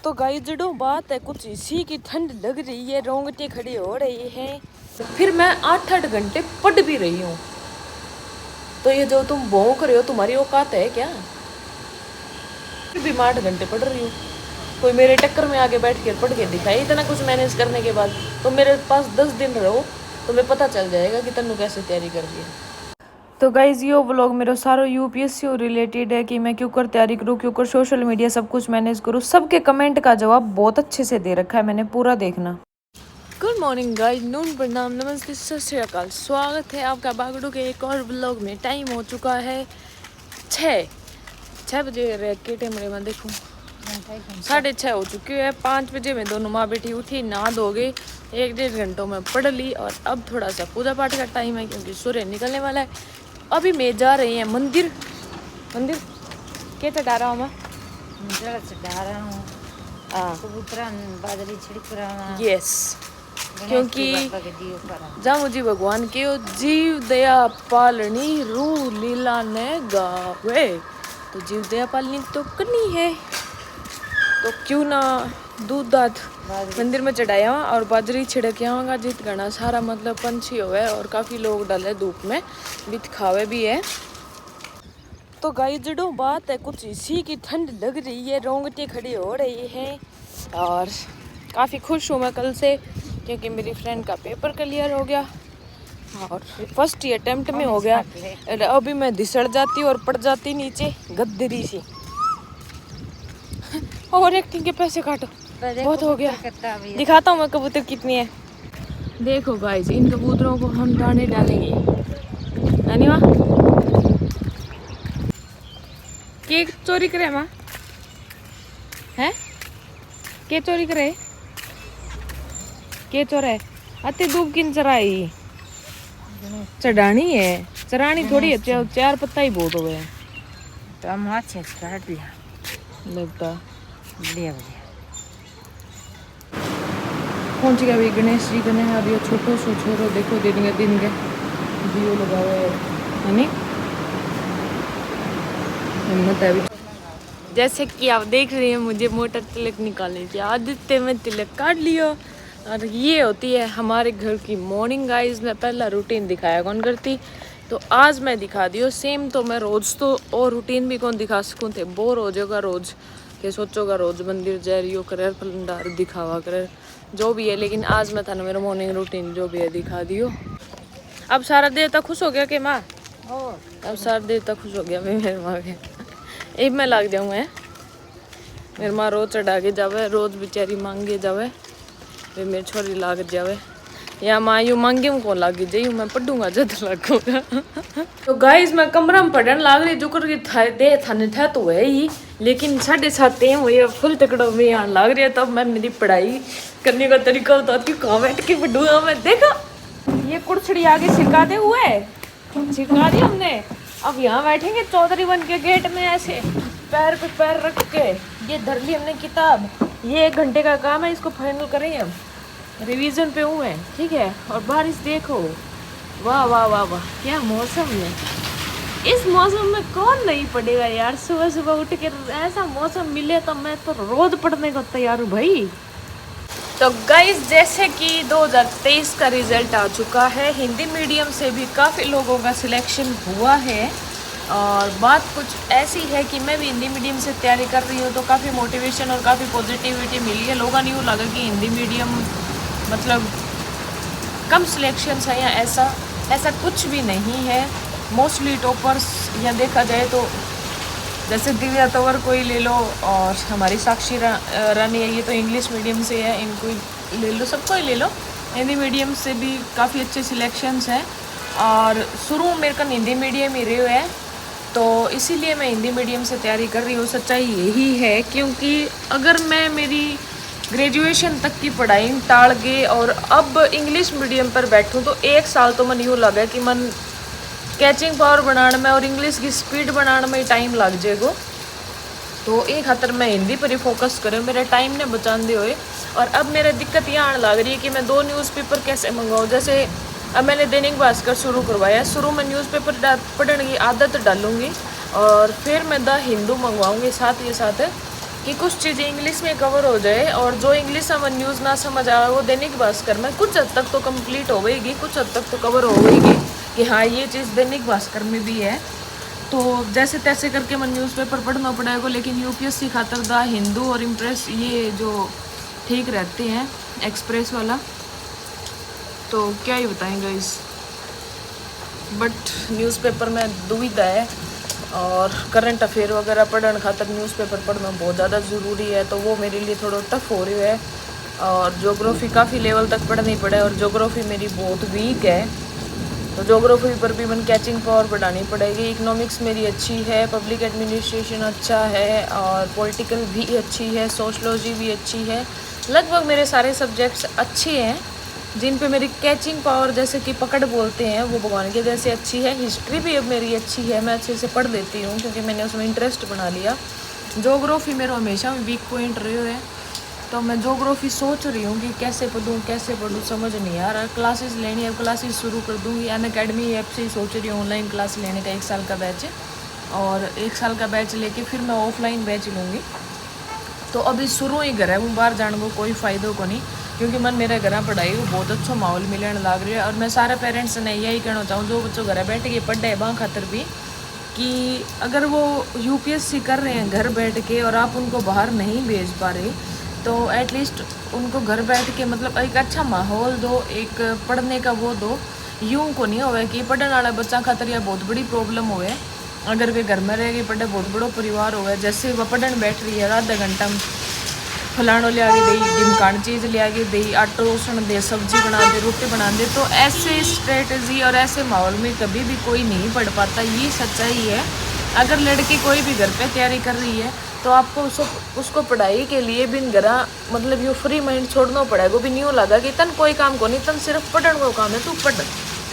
तो गाइस जड़ों बात है कुछ इसी की ठंड लग रही है, रोंगटे खड़े हो रहे हैं। फिर मैं 8-8 घंटे पढ़ भी रही हूँ। तो ये जो तुम भौंक रहे हो तुम्हारी औकात है क्या? फिर भी मैं 8 घंटे पढ़ रही हूँ। कोई मेरे टक्कर में आके बैठ कर पढ़ के दिखाए इतना कुछ मैनेज करने के बाद। तो मेरे पास 10 दिन रहो तो मैं पता चल जाएगा कि तन्नू कैसे तैयारी कर रही है। तो गाइज यो व्लॉग मेरा सारा यूपीएससी और रिलेटेड है कि मैं क्यों कर तैयारी करूँ, क्यों कर सोशल मीडिया सब कुछ मैनेज करूँ। सबके कमेंट का जवाब बहुत अच्छे से दे रखा है मैंने, पूरा देखना। गुड मॉर्निंग गाइज, नून प्रणाम, नमस्ते, सत श्री अकाल। स्वागत है आपका बागड़ू के एक और व्लॉग में। टाइम हो चुका है 6 बजे के टाइम में देखूँ 6:30 हो चुके हैं। 5 बजे में दोनों माँ बेटी उठी, नहा धोगे, 1-1.5 घंटों में पढ़ ली। और अब थोड़ा सा पूजा पाठ का टाइम है क्योंकि सूर्य निकलने वाला है। अभी मैं जा रही हैं मंदिर। क्या चढ़ा रहा हूँ मैं? चढ़ा रहा हूँ बादली छिड़क रहा हूँ। यस, क्योंकि जा मुझे भगवान के जीव दया पालनी रू लीला ने गावे, तो जीव दया पालनी तो करनी है। तो क्यों ना दूध दाद मंदिर में चढ़ाया और बाजरी छिड़क आऊँगा। जित घना सारा मतलब पंछी होवे और काफ़ी लोग डाले धूप में भी खावे भी है। तो गाइस जड़ों बात है कुछ इसी की ठंड लग रही है, रोंगटे खड़े हो रहे हैं। और काफ़ी खुश हूँ मैं कल से क्योंकि मेरी फ्रेंड का पेपर क्लियर हो गया और फर्स्ट अटेम्प्ट में हो गया। अभी मैं धिसड़ जाती और पड़ जाती नीचे गद्दरी सी। और एक्टिंग के पैसे काटो, बहुत हो गया। दिखाता हूँ मैं कबूतर कितनी है। देखो गाइस, इन कबूतरों को हम दाने डालेंगे। अनिवा केक चोरी करे माँ है? के चोरी करे? के चोरे? अति धूप किन चराई? चढ़ानी है, चरानी थोड़ी है। 4 पत्ता ही बहुत हो गए तो हम अच्छे काट लिया लगता। बढ़िया बढ़िया पहुंच गया भी गणेश जी गने। और ये छोटो सो छोरो देखो दिन के दियो लगावे है नी, हिम्मत है भी। जैसे कि आप देख रहे हैं मुझे मोटर तिलक निकालने की आदत है, मैं तिलक काट लिया। और ये होती है हमारे घर की मॉर्निंग गाइस। मैं पहला रूटीन दिखाया कौन करती, तो आज मैं दिखा दियो सेम। तो मैं रोज़ तो और रूटीन भी कौन दिखा सकूँ थे, बोर हो जाएगा रोज़ के सोचोगा रोज़ मंदिर जा रही हो करे फलंदार दिखावा करे जो भी है। लेकिन आज मैं था ना मेरा मॉर्निंग रूटीन जो भी है दिखा दियो। अब सारा देवता खुश हो गया कि माँ? अब सारा देवता खुश हो गया मैं मेरे माँ के। एक मैं लाग जाऊँ मेरी माँ रोज चढ़ा के जावे, रोज बेचारी मांगे जावे, वे मेरी छोरी लाग जावे। या माँ यू मांगे कौन लागी जाइयो, मैं पढ़ूंगा जद लगूंगा। तो गाइस मैं कमरा में पढ़ने लाग रही जो कर दे थाने था तो है ही, लेकिन 7:30 हुए फुल तकड़ो में यहाँ लाग रही है। तब मैं मेरी पढ़ाई करने का तरीका बताती हूँ, कहाँ बैठ के पढ़ूंगा मैं। देखा ये कुर्सड़ी आगे छिड़का दे हुए, छिड़का दी हमने। अब यहाँ बैठेंगे चौधरी बन के गेट में ऐसे पैर पे पैर रख के। ये धर ली हमने किताब, ये 1 घंटे का काम है, इसको फाइनल करेंगे हम। रिवीजन पे हूँ मैं, ठीक है। और बारिश देखो, वाह वाह वाह वाह क्या मौसम है। इस मौसम में कौन नहीं पढ़ेगा यार। सुबह सुबह उठ के ऐसा मौसम मिले तो मैं तो रोज पढ़ने को तैयार हूँ भाई। तो गाइस जैसे कि 2023 का रिजल्ट आ चुका है, हिंदी मीडियम से भी काफ़ी लोगों का सिलेक्शन हुआ है। और बात कुछ ऐसी है कि मैं भी हिंदी मीडियम से तैयारी कर रही हूँ तो काफ़ी मोटिवेशन और काफ़ी पॉजिटिविटी मिली है। लोगों ने यूँ लगा कि हिंदी मीडियम मतलब कम सिलेक्शंस है या ऐसा कुछ भी नहीं है। मोस्टली टॉपर्स यहाँ देखा जाए तो जैसे दिव्या तंवर को ही ले लो और हमारी साक्षी रानी है, ये तो इंग्लिश मीडियम से है, इनको ही ले लो, सबको ही ले लो। हिंदी मीडियम से भी काफ़ी अच्छे सिलेक्शंस हैं और शुरू मेरे का हिंदी मीडियम ही रहे है, तो इसीलिए मैं हिंदी मीडियम से तैयारी कर रही हूँ। सच्चाई यही है क्योंकि अगर मैं मेरी ग्रेजुएशन तक की पढ़ाई टाल गई और अब इंग्लिश मीडियम पर बैठूँ तो 1 साल तो मन यूँ लगा कि मन कैचिंग पावर बनाने में और इंग्लिश की स्पीड बनाने में टाइम लग जाएगा। तो एक खातर मैं हिंदी पर ही फोकस करूँ, मेरे टाइम ने बचाते हुए। और अब मेरा दिक्कत यहाँ आने लग रही है कि मैं 2 न्यूज़पेपर कैसे मंगवाऊँ। जैसे अब मैंने दैनिक भास्कर शुरू करवाया, शुरू में न्यूज़पेपर पढ़ने की आदत डालूँगी और फिर मैं द हिंदू मंगवाऊँगी साथ ही साथ कि कुछ चीज़ें इंग्लिश में कवर हो जाए, और जो इंग्लिश में न्यूज़ ना समझ आए वो दैनिक भास्कर में कुछ हद तक तो कंप्लीट हो गई, कुछ हद तक तो कवर हो गई कि हाँ ये चीज़ दैनिक भास्कर में भी है। तो जैसे तैसे करके मैं न्यूज़पेपर पढ़ना पड़ेगा, लेकिन यूपीएससी खातर द हिंदू और इम्प्रेस ये जो ठीक रहते हैं, एक्सप्रेस वाला तो क्या ही बताएंगे इस। बट न्यूज़पेपर में दुविधा है, और करंट अफेयर वगैरह पढ़ने खातर न्यूज़पेपर पढ़ना बहुत ज़्यादा ज़रूरी है, तो वो मेरे लिए थोड़ा टफ हो रही है। और ज्योग्राफी काफ़ी लेवल तक पढ़नी पड़े, और ज्योग्राफी मेरी बहुत वीक है, तो ज्योग्राफी पर भी मैंने कैचिंग पावर बढ़ानी पड़ेगी। इकोनॉमिक्स मेरी अच्छी है, पब्लिक एडमिनिस्ट्रेशन अच्छा है, और पॉलिटिकल भी अच्छी है, सोशलॉजी भी अच्छी है। लगभग मेरे सारे सब्जेक्ट्स अच्छे हैं जिन पे मेरी कैचिंग पावर, जैसे कि पकड़ बोलते हैं, वो भगवान के जैसे अच्छी है। हिस्ट्री भी अब मेरी अच्छी है, मैं अच्छे से पढ़ लेती हूँ क्योंकि मैंने उसमें इंटरेस्ट बना लिया। ज्योग्राफी मेरा हमेशा वीक पॉइंट रहे है, तो मैं ज्योग्राफी सोच रही हूँ कि कैसे पढ़ूँ समझ नहीं आ रहा। क्लासेस लेनी है, क्लासेस शुरू कर दूँगी। अनअकैडमी ऐप से ही सोच रही हूँ ऑनलाइन क्लास लेने का, 1 साल का बैच है, और 1 साल का बैच लेके फिर मैं ऑफलाइन बैच लूँगी। तो अभी शुरू ही घर है, वो बाहर जाने को कोई फ़ायदा को नहीं, क्योंकि मन मेरे घर पढ़ाई को बहुत अच्छा माहौल मिलने लग रही है। और मैं सारे पेरेंट्स ने यही कहना चाहूँ जो बच्चों घर बैठ के पढ़ रहे हैं खातर भी, कि अगर वो यूपीएससी कर रहे हैं घर बैठ के और आप उनको बाहर नहीं भेज पा रहे, तो एटलीस्ट उनको घर बैठ के मतलब एक अच्छा माहौल दो, एक पढ़ने का वो दो। यूं को नहीं होवे कि पढ़ने वाला बच्चा खातर यह बहुत बड़ी प्रॉब्लम होवे अगर वे घर में रह के पढ़े, बहुत बड़ो परिवार होवे। जैसे वह पढ़ने बैठ रही है, आधा घंटा फलाणो लिया के दी, ढिमकान चीज़ लिया के दी, आटो रोशन दे, सब्जी बना दे, रोटी बना दे, तो ऐसे स्ट्रेटजी और ऐसे माहौल में कभी भी कोई नहीं पढ़ पाता, ये सच्चाई है। अगर लड़की कोई भी घर पे तैयारी कर रही है तो आपको उसको पढ़ाई के लिए भी घरा मतलब ये फ्री माइंड छोड़ना पड़ेगा। भी नहीं लगा कि तन कोई काम को नहीं, तन सिर्फ पढ़ने को काम है, तू पढ़,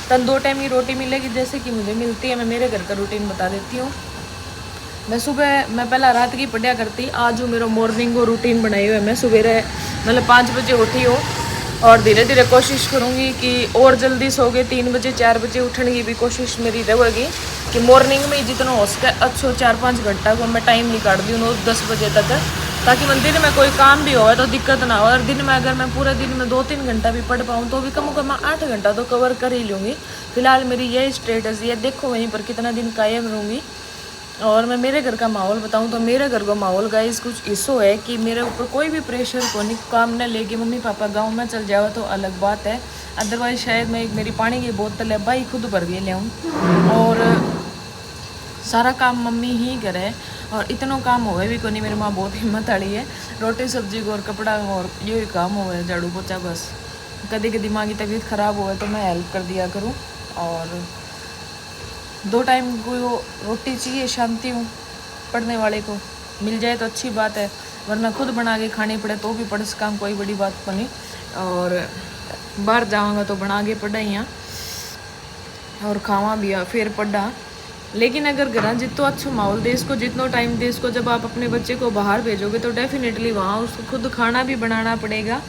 तन 2 टाइम की रोटी मिलेगी जैसे कि मुझे मिलती है। मैं मेरे घर का रूटीन बता देती हूँ। मैं पहला रात की पढ़ा करती, आज मेरा मॉर्निंग को रूटीन बनाई हुई है। मैं सवेरे मतलब 5 बजे उठी हो, और धीरे धीरे कोशिश करूँगी कि और जल्दी सो गए 3 बजे 4 बजे उठने की भी कोशिश मेरी रहेगी कि मॉर्निंग में जितना हो सके अच्छो 4-5 घंटा को मैं टाइम निकाल दी 9-10 बजे तक, ताकि मैं दिन में कोई काम भी हो तो दिक्कत ना हो। और दिन में अगर मैं पूरे दिन में 2-3 घंटा भी पढ़ पाऊँ तो भी कम से कम 8 घंटा तो कवर कर ही लूँगी। फिलहाल मेरी यही स्ट्रेटजी है, देखो वहीं पर कितना दिन कायम रहूँगी। और मैं मेरे घर का माहौल बताऊं तो मेरे घर का माहौल गाइस कुछ इशू है कि मेरे ऊपर कोई भी प्रेशर को नहीं, काम न लेके मम्मी पापा गांव में चल जाओ तो अलग बात है, अदरवाइज शायद मैं एक मेरी पानी की बोतल है भाई खुद भर के ले आऊँ, और सारा काम मम्मी ही करे। और इतना काम होवे भी को नहीं, मेरी माँ बहुत हिम्मत वाली है, रोटी सब्जी को और कपड़ा और ये काम होवे, झाड़ू पोछा बस। कभी कभी माँ की तबीयत ख़राब हो तो मैं हेल्प कर दिया करूँ। और 2 टाइम को रोटी चाहिए, शांति हूँ पढ़ने वाले को मिल जाए तो अच्छी बात है, वरना खुद बना के खानी पड़े तो भी पढ़ काम कोई बड़ी बात तो नहीं। और बाहर जाऊँगा तो बना के पढ़ा यहाँ और खावा भी फिर पढ़ा। लेकिन अगर घर जितना अच्छा माहौल दे इसको, जितना टाइम दे इसको, जब आप अपने बच्चे को बाहर भेजोगे तो डेफिनेटली वहाँ उसको खुद खाना भी बनाना पड़ेगा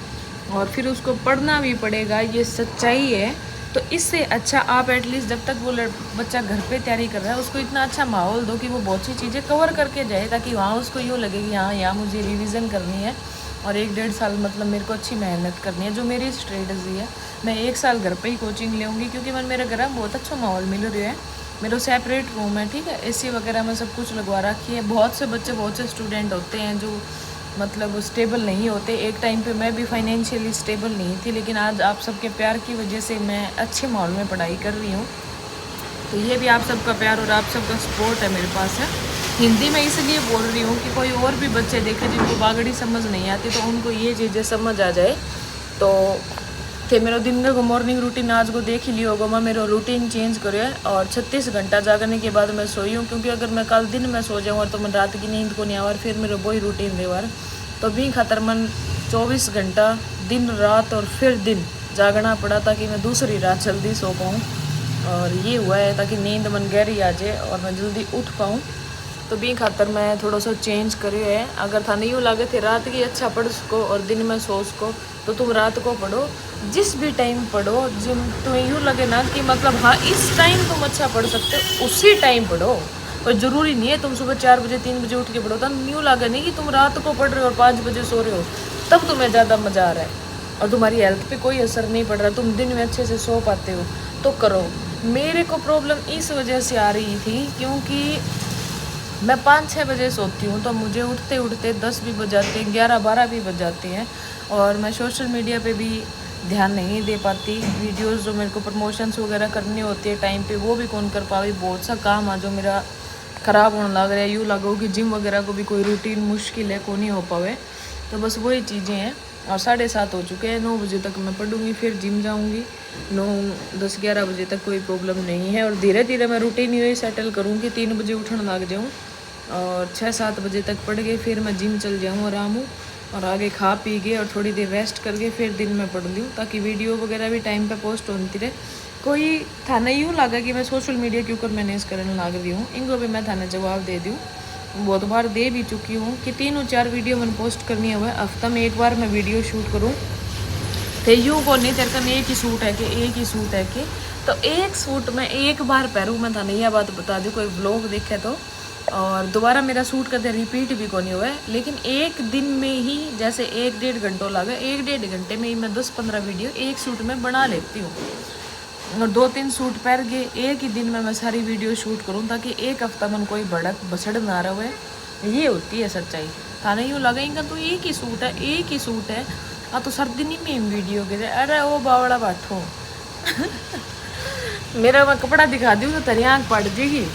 और फिर उसको पढ़ना भी पड़ेगा, ये सच्चाई है। तो इससे अच्छा आप एटलीस्ट जब तक वो बच्चा घर पे तैयारी कर रहा है उसको इतना अच्छा माहौल दो कि वो बहुत सी चीज़ें कवर करके जाए, ताकि वहाँ उसको यूँ लगे कि हाँ यहाँ मुझे रिवीजन करनी है और 1-1.5 साल मतलब मेरे को अच्छी मेहनत करनी है। जो मेरी स्ट्रेटजी है, मैं 1 साल घर पे ही कोचिंग लेूँगी क्योंकि मैं मेरे घर में बहुत अच्छा माहौल मिल रहा है। मेरा सेपरेट रूम है, ठीक है, एसी वगैरह में सब कुछ लगवा रखी है। बहुत से बच्चे, बहुत से स्टूडेंट होते हैं जो मतलब स्टेबल नहीं होते। एक टाइम पे मैं भी फाइनेंशियली स्टेबल नहीं थी, लेकिन आज आप सबके प्यार की वजह से मैं अच्छे माहौल में पढ़ाई कर रही हूँ। तो ये भी आप सबका प्यार और आप सबका सपोर्ट है मेरे पास है। हिंदी में इसलिए बोल रही हूँ कि कोई और भी बच्चे देखे जिनको बागड़ी समझ नहीं आती तो उनको ये चीज़ें समझ आ जाए। तो थे मेरा दिन को मॉर्निंग रूटीन आज को देख ही लिया होगा। मैं मेरा रूटीन चेंज करे और 36 घंटा जागने के बाद मैं सोई हूँ, क्योंकि अगर मैं कल दिन में सो जाऊँ तो मैं रात की नींद को नहीं आवर, फिर मेरा वही रूटीन देवर। तो भी खातर मन 24 घंटा दिन रात और फिर दिन जागना पड़ा ताकि मैं दूसरी रात जल्दी सो पाऊँ। और ये हुआ है ताकि नींद मन गहरी आ जाए और मैं जल्दी उठ पाऊँ। तो भी खातर मैं थोड़ा सा चेंज करे है। अगर था नहीं लगे थे रात की अच्छा पढ़ सको और दिन में सो सको तो तुम रात को पढ़ो, जिस भी टाइम पढ़ो। जिन तुम्हें यूँ लगे ना कि मतलब हाँ इस टाइम तुम अच्छा पढ़ सकते हो उसी टाइम पढ़ो। और ज़रूरी नहीं है तुम सुबह 4 बजे 3 बजे उठ के पढ़ो, तब न्यू लगा नहीं कि तुम रात को पढ़ रहे हो और 5 बजे सो रहे हो, तब तुम्हें ज़्यादा मज़ा आ रहा है और तुम्हारी हेल्थ पे कोई असर नहीं पड़ रहा, तुम दिन में अच्छे से सो पाते हो तो करो। मेरे को प्रॉब्लम इस वजह से आ रही थी क्योंकि मैं 5-6 बजे सोती हूँ, तो मुझे उठते उठते 10 भी बज जाते हैं, 11-12 भी बज जाते हैं और मैं सोशल मीडिया पे भी ध्यान नहीं दे पाती। वीडियोस जो मेरे को प्रमोशंस वगैरह करनी होती है टाइम पे, वो भी कौन कर पाई। बहुत सा काम है जो मेरा ख़राब होने लग रहा है, यूँ लगो कि जिम वगैरह को भी कोई रूटीन मुश्किल है, को नहीं हो पावे। तो बस वही चीज़ें हैं और 7:30 हो चुके हैं, 9 बजे तक मैं पढ़ूँगी, फिर जिम जाऊँगी, 9, 10, 11 बजे तक कोई प्रॉब्लम नहीं है और धीरे धीरे मैं रूटीन यही सेटल करूँगी, 3 बजे उठने लग जाऊँ और 6-7 बजे तक पढ़ के फिर मैं जिम चल जाऊँ आराम हूँ और आगे खा पी के और थोड़ी देर रेस्ट करके फिर दिन में पढ़ लूँ, ताकि वीडियो वगैरह भी टाइम पे पोस्ट होती रहे। कोई थाने यूँ लगा कि मैं सोशल मीडिया के ऊपर मैनेज करने लग रही हूँ, इनको भी मैं थाने जवाब दे दूँ, बहुत बार दे भी चुकी हूँ कि 3-4 वीडियो मैंने पोस्ट करनी है, हफ्ता में एक बार मैं वीडियो शूट करूँ। तो यूँ को नहीं तेरे का एक ही सूट है कि एक ही सूट है कि, तो एक सूट में एक बार पहनूँ, मैं थाने यह बात बता दूँ, कोई व्लॉग देखे तो। और दोबारा मेरा सूट कदे रिपीट भी कौन हुआ है, लेकिन एक दिन में ही जैसे 1-1.5 घंटा लगा, 1-1.5 घंटे में ही मैं 10-15 वीडियो एक सूट में बना लेती हूँ और 2-3 सूट पहन के एक ही दिन में मैं सारी वीडियो शूट करूँ, ताकि एक हफ्ता मन कोई भड़क बसड़ ना रहे। ये होती है सच्चाई। थाने यूँ लगेगा तो एक ही सूट है, एक ही सूट है, तो सर्दी नहीं में वीडियो के अरे ओ बावड़ा बैठो मेरा मैं कपड़ा दिखा दूँ तो तेरी आँख पड़ जाएगी।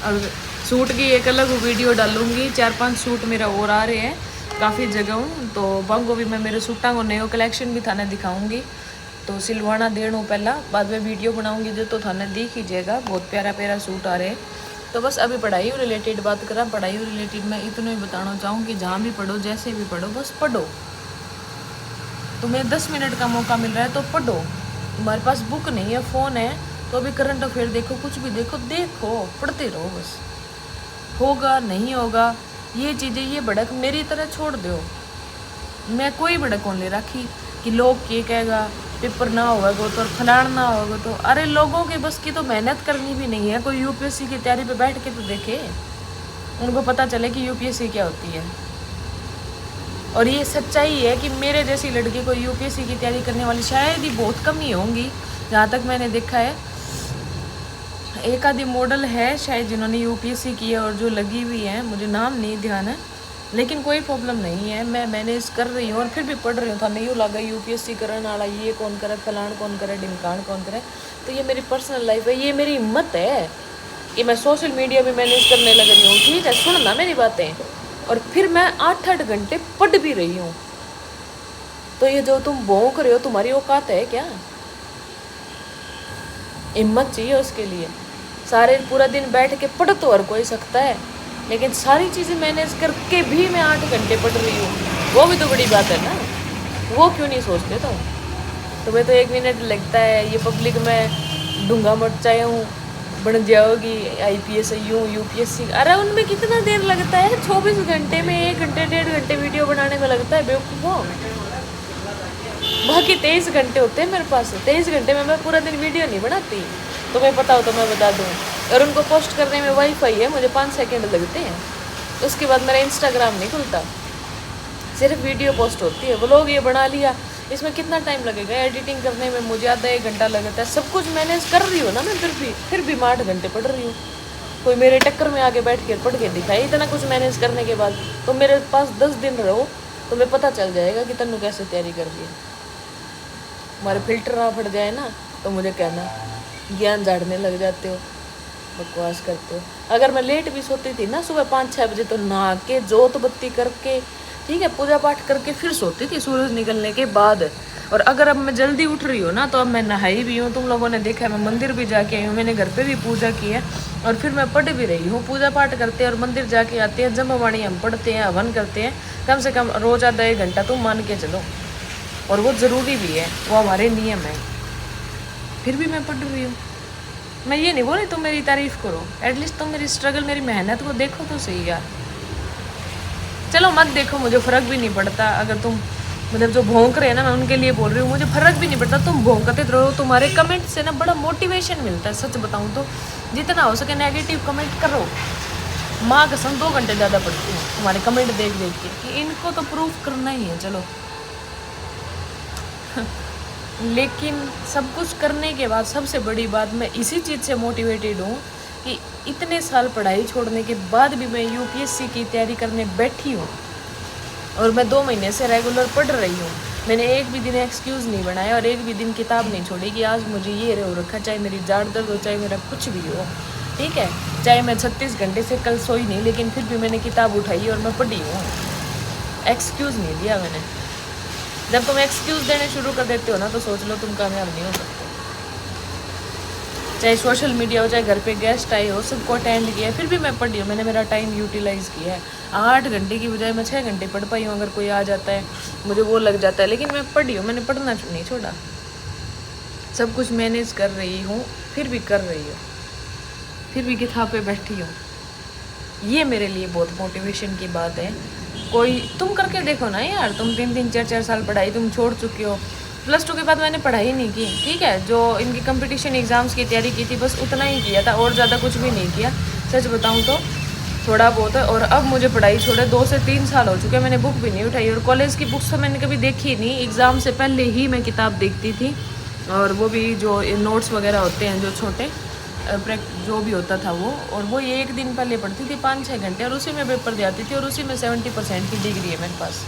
और सूट की एक अलग वीडियो डालूंगी, 4-5 सूट मेरा और आ रहे हैं काफ़ी जगह हूँ, तो बांगो भी मैं मेरे सूटा को नयो कलेक्शन भी थाने दिखाऊंगी, तो सिलवाना देना पहला, बाद में वीडियो बनाऊंगी जो तो थाने दिख ही जाएगा। बहुत प्यारा प्यारा सूट आ रहे हैं। तो बस अभी पढ़ाई रिलेटेड बात करा, पढ़ाई रिलेटेड मैं इतना ही बताना चाहूँ कि जहाँ भी पढ़ो, जैसे भी पढ़ो, बस पढ़ो। तुम्हें 10 मिनट का मौका मिल रहा है तो पढ़ो। तुम्हारे पास बुक नहीं है, फ़ोन है, तो अभी करंट अफेयर देखो, कुछ भी देखो, पढ़ते रहो बस। होगा नहीं होगा ये चीज़ें, ये भड़क मेरी तरह छोड़ दो। मैं कोई भड़क ले रखी कि लोग क्या कहेगा, पेपर ना होगा तो फलाना ना होगा तो, अरे लोगों के बस की तो मेहनत करनी भी नहीं है। कोई यूपीएससी की तैयारी पे बैठ के तो देखे, उनको पता चले कि यूपीएससी क्या होती है। और ये सच्चाई है कि मेरे जैसी लड़की को यूपीएससी की तैयारी करने वाली शायद ही बहुत कम ही होंगी, जहाँ तक मैंने देखा है। एक आधी मॉडल है शायद जिन्होंने यूपीएससी की है और जो लगी हुई है, मुझे नाम नहीं ध्यान है, लेकिन कोई प्रॉब्लम नहीं है, मैं मैनेज कर रही हूँ और फिर भी पढ़ रही हूँ। था नहीं यूँ लगा यूपीएससी करने वाला ये कौन करे, फलान कौन करे, ढिमकान कौन करे। तो ये मेरी पर्सनल लाइफ है, ये मेरी हिम्मत है कि मैं सोशल मीडिया भी मैनेज करने लग रही हूँ। ठीक है, सुनना मेरी बातें। और फिर मैं 8-8 घंटे पढ़ भी रही हूँ। तो ये जो तुम भौंक रहे हो, तुम्हारी औकात है क्या? हिम्मत चाहिए उसके लिए। सारे पूरा दिन बैठ के पढ़ तो हर कोई सकता है, लेकिन सारी चीज़ें मैनेज करके भी मैं 8 घंटे पढ़ रही हूँ, वो भी तो बड़ी बात है ना। वो क्यों नहीं सोचते तो? तुम्हें तो 1 मिनट लगता है ये पब्लिक में डूंगा मचाया हूँ, बन जाओगी IPS यूपीएससी। अरे उनमें कितना देर लगता है? 24 घंटे में 1 घंटे 1.5 घंटे वीडियो बनाने में लगता है बेवकूफ़ों। बाकी 23 घंटे होते हैं मेरे पास। 23 घंटे में मैं पूरा दिन वीडियो नहीं बनाती, तुम्हें पता हो तो मैं बता दूँ। और उनको पोस्ट करने में वाईफाई है, मुझे 5 सेकंड लगते हैं, उसके बाद मेरा इंस्टाग्राम नहीं खुलता, सिर्फ वीडियो पोस्ट होती है। व्लॉग ये बना लिया, इसमें कितना टाइम लगेगा? एडिटिंग करने में मुझे आधा 1 घंटा लगता है। सब कुछ मैनेज कर रही हूँ ना मैं, फिर भी मैं 8 घंटे पढ़ रही हूँ। कोई मेरे टक्कर में आके बैठ के पढ़ के दिखाए इतना कुछ मैनेज करने के बाद, तो मेरे पास 10 दिन रहो, तुम्हें पता चल जाएगा कि तन्नू कैसे तैयारी कर रही है। हमारे फिल्टर ना फट जाए ना तो मुझे कहना, ज्ञान झाड़ने लग जाते हो, बकवास करते हो। अगर मैं लेट भी सोती थी ना सुबह 5-6 बजे, तो नहा के जोत बत्ती करके, ठीक है, पूजा पाठ करके फिर सोती थी सूरज निकलने के बाद। और अगर अब मैं जल्दी उठ रही हूँ ना, तो अब मैं नहाई भी हूँ, तुम लोगों ने देखा है, मैं मंदिर भी जाके आई हूँ, मैंने घर पे भी पूजा की है, और फिर मैं पढ़ भी रही हूँ। पूजा पाठ करते हैं और मंदिर जाके आते हैं, जमवाणी हम पढ़ते हैं, हवन करते हैं, कम से कम रोज़ आधा 1 घंटा तुम मान के चलो, और वो ज़रूरी भी है, वो हमारे नियम है। फिर भी मैं पढ़ रही हूँ। मैं ये नहीं बोल रही तुम मेरी तारीफ़ करो, एटलीस्ट तुम मेरी स्ट्रगल, मेरी मेहनत को देखो तो सही यार। चलो मत देखो, मुझे फ़र्क भी नहीं पड़ता अगर तुम मतलब जो भौंक रहे हैं ना, मैं उनके लिए बोल रही हूँ, मुझे फर्क भी नहीं पड़ता, तुम भौंकते रहो, तुम्हारे कमेंट से ना बड़ा मोटिवेशन मिलता है। सच बताऊँ तो जितना हो सके नेगेटिव कमेंट करो। माँ कसम 2 घंटे ज़्यादा पढ़ती हूँ तुम्हारे कमेंट देख देख के कि इनको तो प्रूफ करना ही है। चलो लेकिन सब कुछ करने के बाद सबसे बड़ी बात, मैं इसी चीज़ से मोटिवेटेड हूँ कि इतने साल पढ़ाई छोड़ने के बाद भी मैं यूपीएससी की तैयारी करने बैठी हूँ और मैं 2 महीने से रेगुलर पढ़ रही हूँ। मैंने एक भी दिन एक्सक्यूज़ नहीं बनाया और एक भी दिन किताब नहीं छोड़ी कि आज मुझे ये हो रखा, चाहे मेरी जाड़ दर्द हो, चाहे मेरा कुछ भी हो, ठीक है, चाहे मैं 36 घंटे से कल सोई नहीं, लेकिन फिर भी मैंने किताब उठाई और मैं पढ़ी हूँ। एक्सक्यूज़ नहीं दिया मैंने। जब तुम एक्सक्यूज़ देने शुरू कर देते हो ना, तो सोच लो तुम कामयाब नहीं हो सकते। चाहे सोशल मीडिया हो, चाहे घर पे गेस्ट आए हो, सबको अटेंड किया है, फिर भी मैं पढ़ी हूँ। मैंने मेरा टाइम यूटिलाइज़ किया है। 8 घंटे की बजाय मैं 6 घंटे पढ़ पाई हूँ। अगर कोई आ जाता है मुझे वो लग जाता है, लेकिन मैं पढ़ी हूँ, मैंने पढ़ना नहीं छोड़ा। सब कुछ मैनेज कर रही हूँ, फिर भी कर रही हूँ, फिर भी किताब पे बैठी हूँ। ये मेरे लिए बहुत मोटिवेशन की बात है। कोई तुम करके देखो ना यार, तुम 3-3 4-4 साल पढ़ाई तुम छोड़ चुके हो। +2 के बाद मैंने पढ़ाई नहीं की, ठीक है, जो इनकी कंपटीशन एग्ज़ाम्स की तैयारी की थी बस उतना ही किया था और ज़्यादा कुछ भी नहीं किया। सच बताऊँ तो थोड़ा बहुत है। और अब मुझे पढ़ाई छोड़े 2 से 3 साल हो चुके हैं, मैंने बुक भी नहीं उठाई। और कॉलेज की बुक्स तो मैंने कभी देखी नहीं, एग्ज़ाम से पहले ही मैं किताब देखती थी, और वो भी जो नोट्स वगैरह होते हैं जो छोटे जो भी होता था वो, और वो ये 1 दिन पहले पढ़ती थी 5-6 घंटे, और उसी में पेपर दे आती थी, और उसी में 70% की डिग्री है मेरे पास।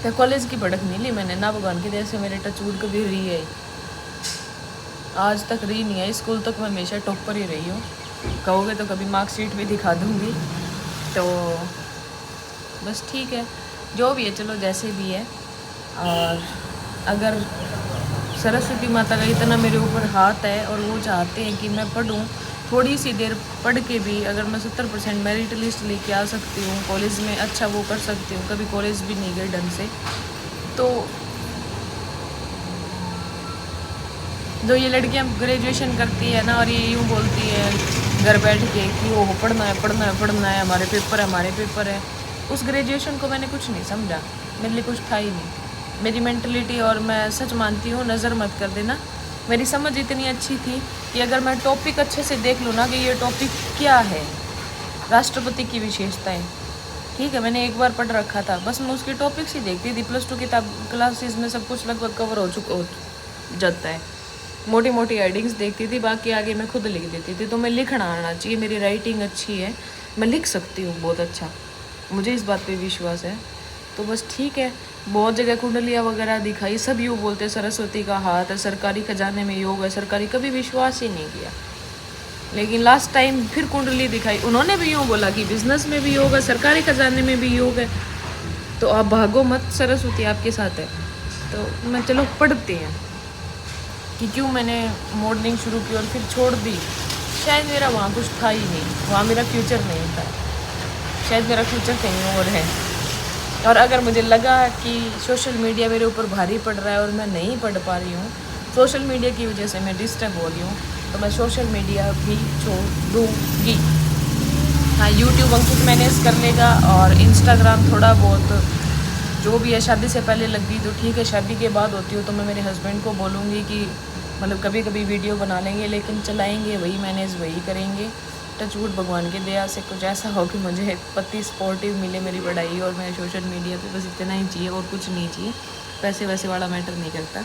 तो कॉलेज की भड़क नहीं ली मैंने ना, भगवान की दया से मेरे टचवुड कभी री है, आज तक री नहीं है। स्कूल तक मैं हमेशा टॉपर ही रही हूँ। कहोगे तो कभी मार्कशीट भी दिखा दूँगी। तो बस ठीक है, जो भी है, चलो जैसे भी है। और अगर सरस्वती माता का इतना मेरे ऊपर हाथ है और वो चाहते हैं कि मैं पढ़ूँ, थोड़ी सी देर पढ़ के भी अगर मैं 70% मेरिट लिस्ट लेके आ सकती हूँ, कॉलेज में अच्छा वो कर सकती हूँ, कभी कॉलेज भी नहीं गई ढंग से, तो जो ये लड़कियाँ ग्रेजुएशन करती है ना और ये यूँ बोलती है घर बैठ के कि वो पढ़ना है पढ़ना है पढ़ना है, हमारे पेपर है, उस ग्रेजुएशन को मैंने कुछ नहीं समझा, मेरे लिए कुछ था ही नहीं। मेरी मेंटलिटी, और मैं सच मानती हूँ, नज़र मत कर देना, मेरी समझ इतनी अच्छी थी कि अगर मैं टॉपिक अच्छे से देख लूँ ना कि ये टॉपिक क्या है, राष्ट्रपति की विशेषताएं, ठीक है, मैंने एक बार पढ़ रखा था, बस मैं उसकी टॉपिक्स ही देखती थी। +2 किताब क्लासेस में सब कुछ लगभग कवर हो जाता है, मोटी मोटी हेडिंग्स देखती थी, बाकी आगे मैं खुद लिख देती थी। तो मैं लिखना आना चाहिए, मेरी राइटिंग अच्छी है, मैं लिख सकती हूँ बहुत अच्छा, मुझे इस बात पे विश्वास है। तो बस ठीक है, बहुत जगह कुंडलियाँ वगैरह दिखाई, सब यूँ बोलते सरस्वती का हाथ है, सरकारी खजाने में योग है, सरकारी, कभी विश्वास ही नहीं किया। लेकिन लास्ट टाइम फिर कुंडली दिखाई, उन्होंने भी यूँ बोला कि बिजनेस में भी योग है, सरकारी खजाने में भी योग है, तो आप भागो मत, सरस्वती आपके साथ है। तो मैं चलो पढ़ते हैं कि क्यों मैंने मॉडलिंग शुरू की और फिर छोड़ दी। शायद मेरा वहाँ कुछ था ही नहीं, वहाँ मेरा फ्यूचर नहीं था, शायद मेरा फ्यूचर कहीं और है। और अगर मुझे लगा कि सोशल मीडिया मेरे ऊपर भारी पड़ रहा है और मैं नहीं पढ़ पा रही हूँ, सोशल मीडिया की वजह से मैं डिस्टर्ब हो रही हूँ, तो मैं सोशल मीडिया भी छोड़ दूँगी। हाँ, यूट्यूब अंकित मैनेज कर लेगा, और इंस्टाग्राम थोड़ा बहुत जो भी है, शादी से पहले लग गई तो ठीक है, शादी के बाद होती हो तो मैं मेरे हस्बैंड को बोलूँगी कि मतलब कभी कभी वीडियो बना लेंगे, लेकिन चलाएंगे वही, मैनेज वही करेंगे। टचवुड भगवान की दया से कुछ ऐसा हो कि मुझे पति सपोर्टिव मिले मेरी पढ़ाई और मैं सोशल मीडिया पे, बस इतना ही चाहिए और कुछ नहीं चाहिए। पैसे वैसे वाला मैटर नहीं करता,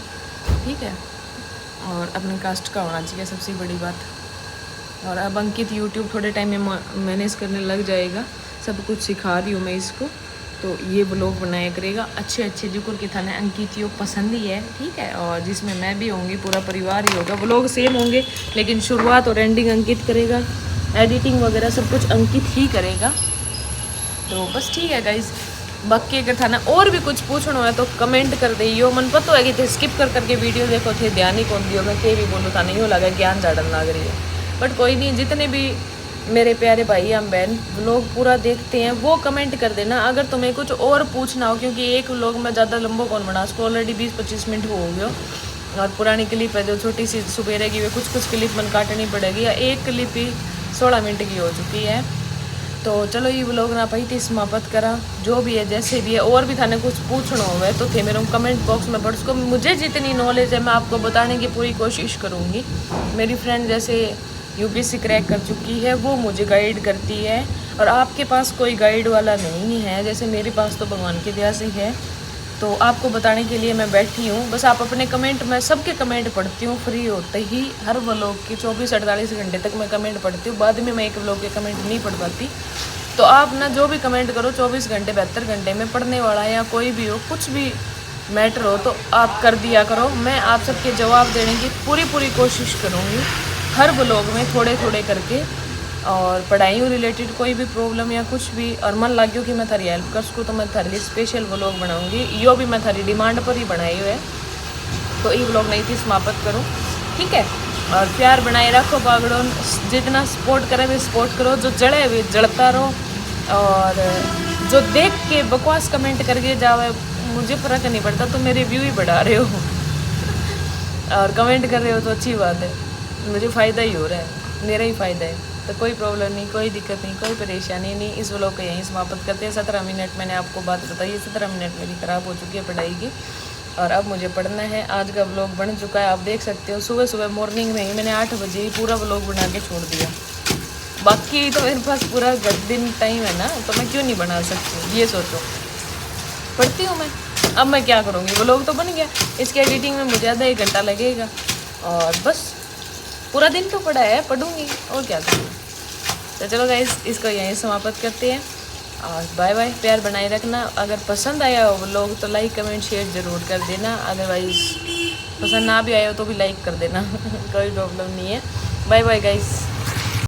ठीक है, और अपने कास्ट का होना चाहिए सबसे बड़ी बात। और अब अंकित यूट्यूब थोड़े टाइम में मैनेज करने लग जाएगा, सब कुछ सिखा रही हूँ मैं इसको, तो ये ब्लॉग बनाया करेगा अच्छे अच्छे, जुकुर के थाने अंकित यो पसंद ही है, ठीक है, और जिसमें मैं भी होंगी, पूरा परिवार ही होगा। ब्लॉग सेम होंगे लेकिन शुरुआत और एंडिंग अंकित करेगा, एडिटिंग वगैरह सब कुछ अंकित ही करेगा। तो बस ठीक है गाइज, बाकी अगर थाना और भी कुछ पूछना है तो कमेंट कर दियो। मन पता है कि थे स्किप कर करके वीडियो देखो थे, ध्यान ही कौन दियो, मैं के भी बोलूँ था, नहीं हो लगा ज्ञान झाड़न लग रही है, बट कोई नहीं, जितने भी मेरे प्यारे भाई हम बहन व्लॉग पूरा देखते हैं वो कमेंट कर देना अगर तुम्हें कुछ और पूछना हो, क्योंकि एक व्लॉग में ज़्यादा लंबा कौन बना, उसको ऑलरेडी 20-25 मिनट हो गया, और पुरानी क्लिप है जो छोटी सी सुबेरे की, वे कुछ क्लिप मन काटनी पड़ेगी, या एक क्लिप ही 16 मिनट की हो चुकी है। तो चलो ये व्लॉग ना पही थी समाप्त करा जो भी है जैसे भी है। और भी थाने कुछ पूछना हो तो थे मेरे कमेंट बॉक्स में पढ़ उसको। मुझे जितनी नॉलेज है मैं आपको बताने की पूरी कोशिश करूँगी। मेरी फ्रेंड जैसे यूपीएससी क्रैक कर चुकी है वो मुझे गाइड करती है, और आपके पास कोई गाइड वाला नहीं है जैसे मेरे पास तो भगवान की दया से है, तो आपको बताने के लिए मैं बैठी हूँ। बस आप अपने कमेंट, मैं सबके कमेंट पढ़ती हूँ फ्री होते ही। हर व्लॉग की 24-48 घंटे तक मैं कमेंट पढ़ती हूँ, बाद में मैं एक व्लॉग के कमेंट नहीं पढ़ पाती। तो आप ना जो भी कमेंट करो 24 घंटे 72 घंटे में पढ़ने वाला है, या कोई भी हो, कुछ भी मैटर हो तो आप कर दिया करो। मैं आप सबके जवाब देने की पूरी कोशिश करूँगी हर व्लॉग में थोड़े थोड़े करके। और पढ़ाई रिलेटेड कोई भी प्रॉब्लम या कुछ भी और मन लग गयो कि मैं थारी हेल्प कर सकूँ तो मैं थारे लिए स्पेशल व्लॉग बनाऊंगी। यो भी मैं थारी डिमांड पर ही बनाई हुई है। तो ये व्लॉग नहीं थी समाप्त करूँ, ठीक है। और प्यार बनाए रखो पागड़ों, जितना सपोर्ट करे भी सपोर्ट करो, जो जड़े भी जड़ता रहो, और जो देख के बकवास कमेंट करके जावे मुझे फर्क नहीं पड़ता, तो मेरे व्यू ही बढ़ा रहे हो और कमेंट कर रहे हो तो अच्छी बात है, मुझे फ़ायदा ही हो रहा है, मेरा ही फ़ायदा है। तो कोई प्रॉब्लम नहीं, कोई दिक्कत नहीं, कोई परेशानी नहीं। इस व्लॉग को यहीं समाप्त करते हैं। 17 मिनट मैंने आपको बात बताई है, 17 मिनट मेरी ख़राब हो चुकी है पढ़ाई की, और अब मुझे पढ़ना है। आज का व्लॉग बन चुका है, आप देख सकते हो। सुबह मॉर्निंग में ही मैंने 8 बजे ही पूरा व्लॉग बना के छोड़ दिया। बाकी तो मेरे पास पूरा दिन टाइम है ना, तो मैं क्यों नहीं बना सकती, ये सोचो। पढ़ती हूँ मैं, अब मैं क्या करूँगी, व्लॉग तो बन गया, इसकी एडिटिंग में मुझे आधा 1 घंटा लगेगा, और बस पूरा दिन तो पड़ा है, पढ़ूँगी और क्या करूँगी। तो चलो गाइस, इसको यहीं समाप्त करते हैं, और बाय बाय। प्यार बनाए रखना। अगर पसंद आया हो व्लॉग तो लाइक कमेंट शेयर ज़रूर कर देना, अदरवाइज़ पसंद ना भी आया हो तो भी लाइक कर देना कोई प्रॉब्लम नहीं है। Bye bye guys.